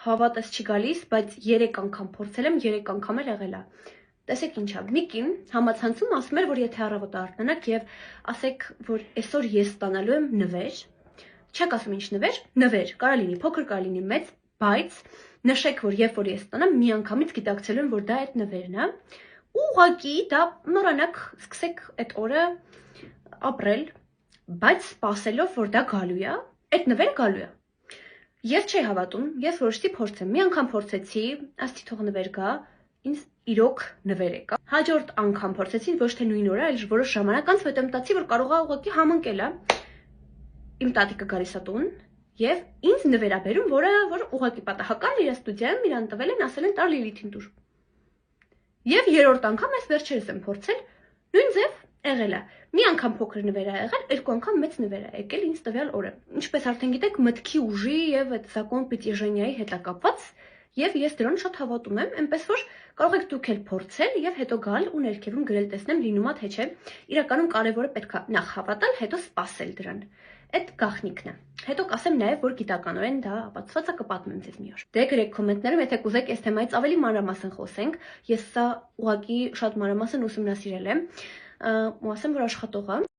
Հավատես չի գալիս, բայց 3 անգամ փորձել եմ, 3 անգամ էլ եղել է։ Տեսեք ինչա, մի կին համացանցում ասում էր, որ եթե առավոտ արթնանաք եւ ասեք, որ այսօր ես ստանալու եմ նվեր, չեք ասում ինչ նվեր, կարա լինի փոքր, կարա լինի մեծ, բայց նշեք, որ երբ որ ես ստանամ, միանգամից գիտակցելու եմ, որ դա այդ նվերն է, ու ուղղակի դա նորանակ սկսեք այդ օրը ապրել, բայց սպասելով, որ դա գալու է, այդ նվերը գալու է։ Ես չէի հավատում, ես որոշեցի փորձեմ, մի անգամ փորձեցի, ասեցի թող նվեր գա, ինձ իրոք նվեր եկա։ Հաջորդ անգամ փորձեցի, ոչ թե նույն օրը, այլ որոշ ժամանակ անց, հետո մտածի, որ կարող է ուղղակի համընկել է։ Իմ տատիկը գալիս է տուն եւ ինձ նվեր է բերում, որ ուղղակի պատահական իր ստուդիայում իրան տվել են, ասել են տար Լիլիթին տուր։ Եվ երրորդ անգամ ես վերջերս եմ փորձել, նույն ձև եղել է։ Մի անգամ փոքր նվեր է եղել, 2 անգամ մեծ նվեր է եկել ինձ տվյալ օրը։ Ինչպես արդեն գիտեք, մտքի ուժի եւ այդ закон притяжения-ի հետ է կապված, եւ ես դրան շատ հավատում եմ, այնպես որ կարող եք դուք էլ փորձել եւ հետո գալ ու ներքևում գրել տեսնեմ լինում է թե չէ։ Իրականում կարեւորը պետք է նախ հավատալ, հետո սպասել դրան։ Այդ գաղտնիքն է։ Հետո կասեմ նաեւ, որ գիտականորեն դա ապացուցված է, կպատմեմ ձեզ մի օր։ Դե գրեք կոմենտներում, եթե կուզեք այս թեմայից ավելի մանրամասն խոսենք։ Ես սա ուղղակի շատ մանրամասն ուսումնասիրել եմ ու ասեմ, որ աշխատող է։